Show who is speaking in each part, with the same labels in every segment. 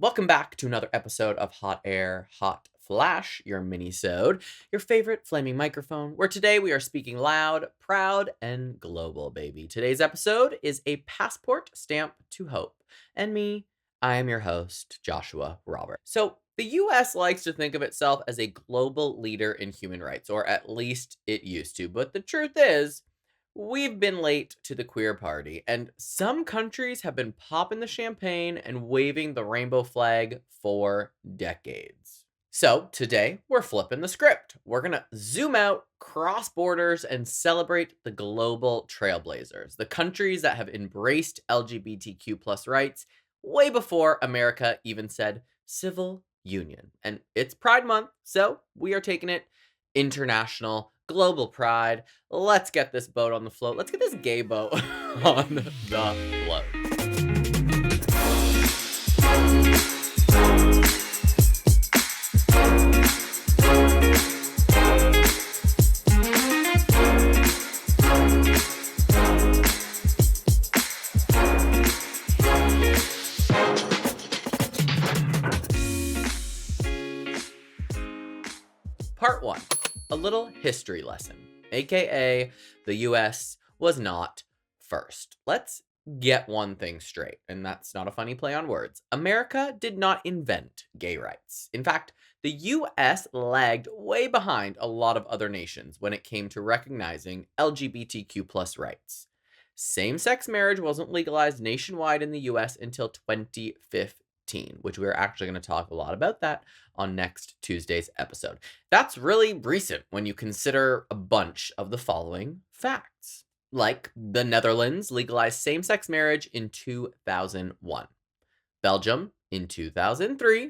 Speaker 1: Welcome back to another episode of Hot Air, Hot Flash, your Minisode, your favorite flaming microphone, where today we are speaking loud, proud, and global, baby. Today's episode is a passport stamp to hope. And me, I am your host, Joshua Robert. So, the US likes to think of itself as a global leader in human rights, or at least it used to. But the truth is, we've been late to the queer party, and some countries have been popping the champagne and waving the rainbow flag for decades. So, today we're flipping the script. We're gonna zoom out, cross borders, and celebrate the global trailblazers, the countries that have embraced LGBTQ plus rights way before America even said civil union. And it's Pride Month, so we are taking it international, global pride. Let's get this boat on the float. Let's get this gay boat on the float. Part 1. A little history lesson, aka the US was not first. Let's get one thing straight, and that's not a funny play on words. America did not invent gay rights. In fact, the US lagged way behind a lot of other nations when it came to recognizing LGBTQ plus rights. Same-sex marriage wasn't legalized nationwide in the US until 2015, which we're actually going to talk a lot about that on next Tuesday's episode. That's really recent when you consider a bunch of the following facts. Like, the Netherlands legalized same-sex marriage in 2001, Belgium in 2003,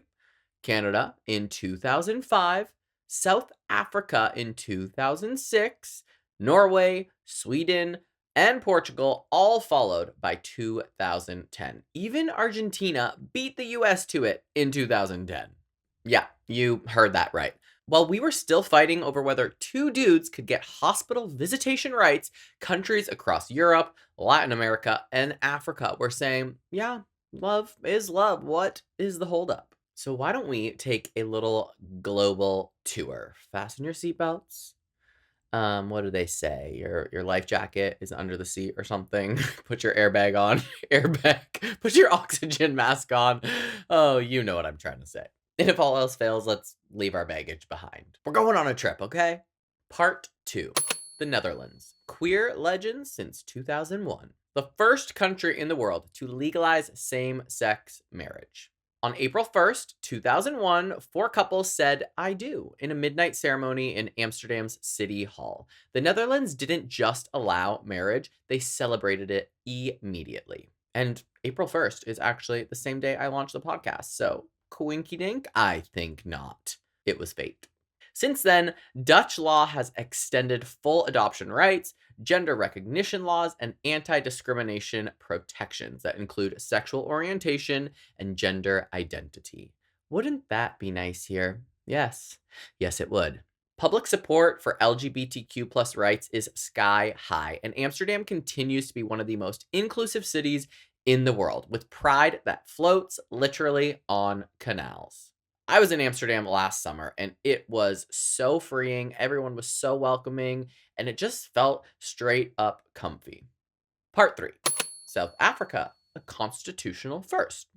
Speaker 1: Canada in 2005, South Africa in 2006, Norway, Sweden, and Portugal all followed by 2010. Even Argentina beat the US to it in 2010. Yeah, you heard that right. While we were still fighting over whether two dudes could get hospital visitation rights, countries across Europe, Latin America, and Africa were saying, yeah, love is love. What is the holdup? So why don't we take a little global tour? Fasten your seatbelts. What do they say? Your life jacket is under the seat or something. Put your airbag on. Airbag. Put your oxygen mask on. Oh, you know what I'm trying to say. And if all else fails, let's leave our baggage behind. We're going on a trip, okay? Part 2. The Netherlands. Queer legends since 2001. The first country in the world to legalize same-sex marriage. On April 1st, 2001, 4 couples said, I do, in a midnight ceremony in Amsterdam's City Hall. The Netherlands didn't just allow marriage, they celebrated it immediately. And April 1st is actually the same day I launched the podcast, so coinky dink? I think not. It was fate. Since then, Dutch law has extended full adoption rights, gender recognition laws, and anti-discrimination protections that include sexual orientation and gender identity. Wouldn't that be nice here? Yes. Yes, it would. Public support for LGBTQ plus rights is sky high, and Amsterdam continues to be one of the most inclusive cities in the world, with pride that floats literally on canals. I was in Amsterdam last summer, and it was so freeing. Everyone was so welcoming, and it just felt straight up comfy. Part 3. South Africa, a constitutional first.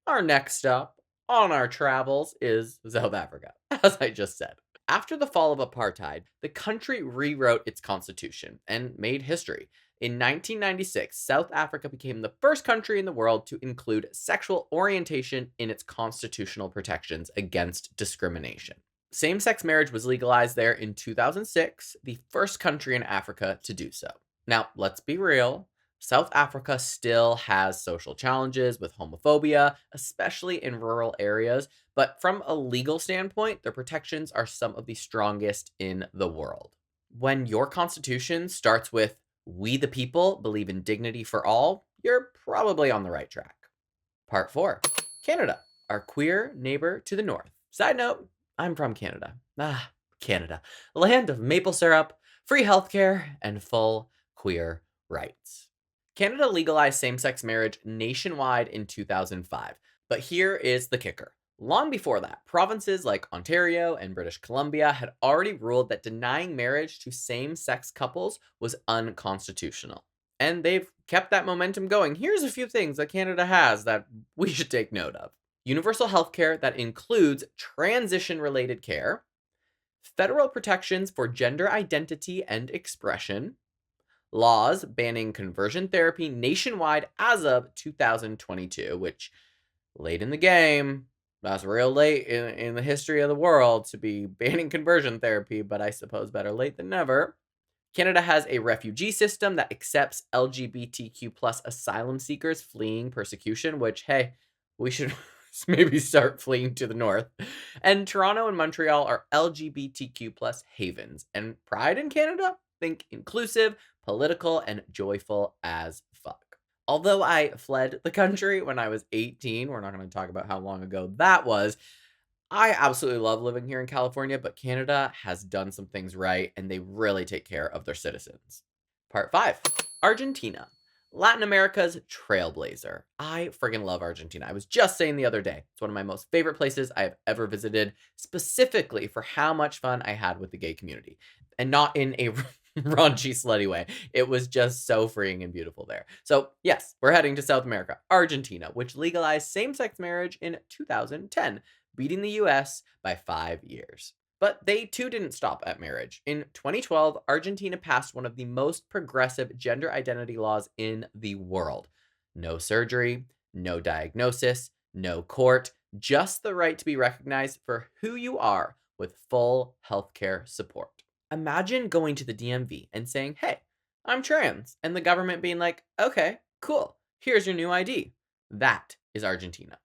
Speaker 1: Our next stop on our travels is South Africa, as I just said. After the fall of apartheid, the country rewrote its constitution and made history. In 1996, South Africa became the first country in the world to include sexual orientation in its constitutional protections against discrimination. Same-sex marriage was legalized there in 2006, the first country in Africa to do so. Now, let's be real. South Africa still has social challenges with homophobia, especially in rural areas, but from a legal standpoint, their protections are some of the strongest in the world. When your constitution starts with "We the people believe in dignity for all," you're probably on the right track. Part 4. Canada, our queer neighbor to the north. Side note, I'm from Canada. Canada. Land of maple syrup, free healthcare, and full queer rights. Canada legalized same-sex marriage nationwide in 2005, But here is the kicker. Long before that, provinces like Ontario and British Columbia had already ruled that denying marriage to same sex couples was unconstitutional. And they've kept that momentum going. Here's a few things that Canada has that we should take note of: universal health care that includes transition related care, federal protections for gender identity and expression, laws banning conversion therapy nationwide as of 2022, which late in the game. That's real late in the history of the world to be banning conversion therapy, but I suppose better late than never. Canada has a refugee system that accepts LGBTQ plus asylum seekers fleeing persecution, which, hey, we should maybe start fleeing to the north. And Toronto and Montreal are LGBTQ plus havens. And pride in Canada? Think inclusive, political, and joyful as fuck. Although I fled the country when I was 18, we're not going to talk about how long ago that was. I absolutely love living here in California, but Canada has done some things right and they really take care of their citizens. Part 5, Argentina. Latin America's trailblazer. I friggin' love Argentina. I was just saying the other day, it's one of my most favorite places I have ever visited, specifically for how much fun I had with the gay community. And not in a raunchy, slutty way. It was just so freeing and beautiful there. So, yes, we're heading to South America, Argentina, which legalized same sex marriage in 2010, beating the US by 5 years. But they too didn't stop at marriage. In 2012, Argentina passed one of the most progressive gender identity laws in the world. No surgery, no diagnosis, no court, just the right to be recognized for who you are with full healthcare support. Imagine going to the DMV and saying, "Hey, I'm trans," and the government being like, "Okay, cool, here's your new ID." That is Argentina.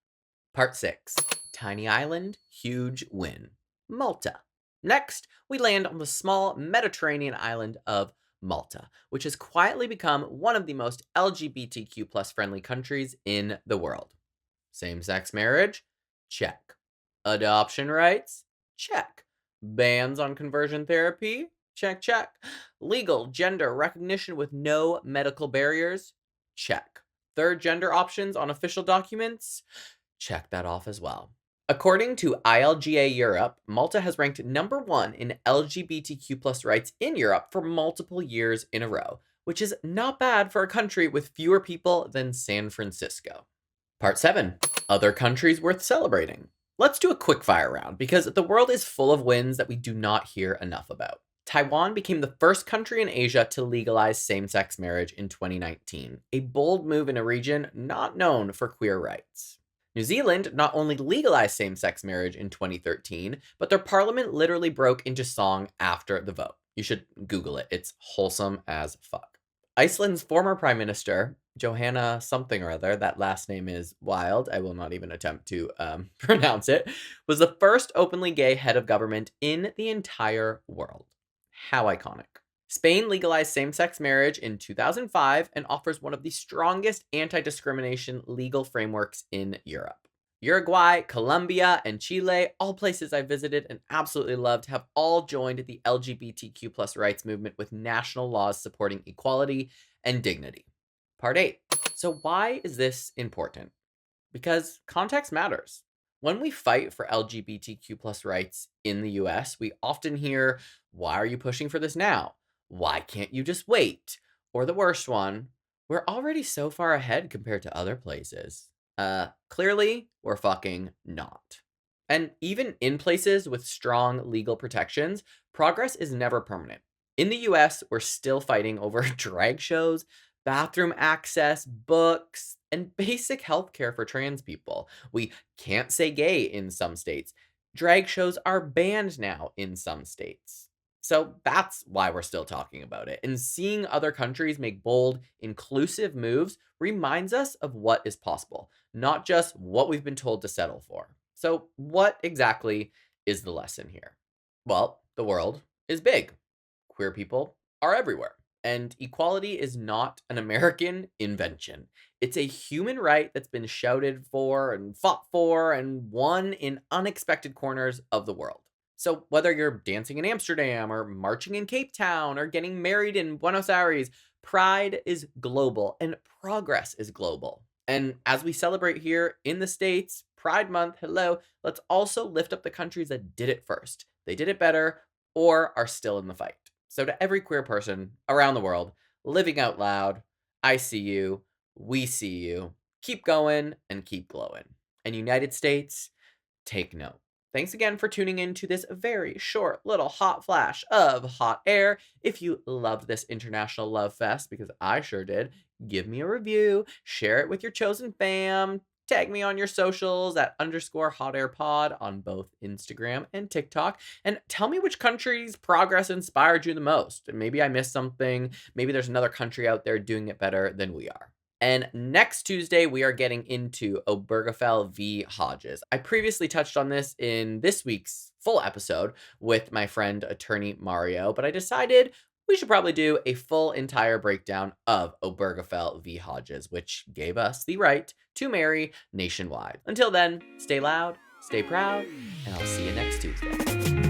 Speaker 1: Part 6, tiny island, huge win. Malta. Next, we land on the small Mediterranean island of Malta, which has quietly become one of the most LGBTQ plus friendly countries in the world. Same sex marriage? Check. Adoption rights? Check. Bans on conversion therapy? Check, check. Legal gender recognition with no medical barriers? Check. Third gender options on official documents? Check that off as well. According to ILGA Europe, Malta has ranked number 1 in LGBTQ plus rights in Europe for multiple years in a row, which is not bad for a country with fewer people than San Francisco. Part 7, other countries worth celebrating. Let's do a quick fire round because the world is full of wins that we do not hear enough about. Taiwan became the first country in Asia to legalize same-sex marriage in 2019, a bold move in a region not known for queer rights. New Zealand not only legalized same-sex marriage in 2013, but their parliament literally broke into song after the vote. You should Google it. It's wholesome as fuck. Iceland's former prime minister, Johanna something or other, that last name is wild, I will not even attempt to pronounce it, was the first openly gay head of government in the entire world. How iconic. Spain legalized same-sex marriage in 2005 and offers one of the strongest anti-discrimination legal frameworks in Europe. Uruguay, Colombia, and Chile, all places I visited and absolutely loved, have all joined the LGBTQ plus rights movement with national laws supporting equality and dignity. Part 8. So why is this important? Because context matters. When we fight for LGBTQ plus rights in the US, we often hear, "Why are you pushing for this now? Why can't you just wait?" Or the worst one, "We're already so far ahead compared to other places." Clearly, we're fucking not. And even in places with strong legal protections, progress is never permanent. In the US, we're still fighting over drag shows, bathroom access, books, and basic healthcare for trans people. We can't say gay in some states. Drag shows are banned now in some states. So that's why we're still talking about it. And seeing other countries make bold, inclusive moves reminds us of what is possible, not just what we've been told to settle for. So, what exactly is the lesson here? Well, the world is big. Queer people are everywhere. And equality is not an American invention. It's a human right that's been shouted for and fought for and won in unexpected corners of the world. So, whether you're dancing in Amsterdam or marching in Cape Town or getting married in Buenos Aires, pride is global and progress is global. And as we celebrate here in the States, Pride Month, hello, let's also lift up the countries that did it first. They did it better or are still in the fight. So, to every queer person around the world living out loud, I see you, we see you. Keep going and keep glowing. And United States, take note. Thanks again for tuning in to this very short little hot flash of hot air. If you loved this International Love Fest, because I sure did, give me a review, share it with your chosen fam, tag me on your socials at _hotairpod on both Instagram and TikTok, and tell me which country's progress inspired you the most. Maybe I missed something. Maybe there's another country out there doing it better than we are. And next Tuesday, we are getting into Obergefell v. Hodges. I previously touched on this in this week's full episode with my friend attorney Mario, but I decided we should probably do a full entire breakdown of Obergefell v. Hodges, which gave us the right to marry nationwide. Until then, stay loud, stay proud, and I'll see you next Tuesday.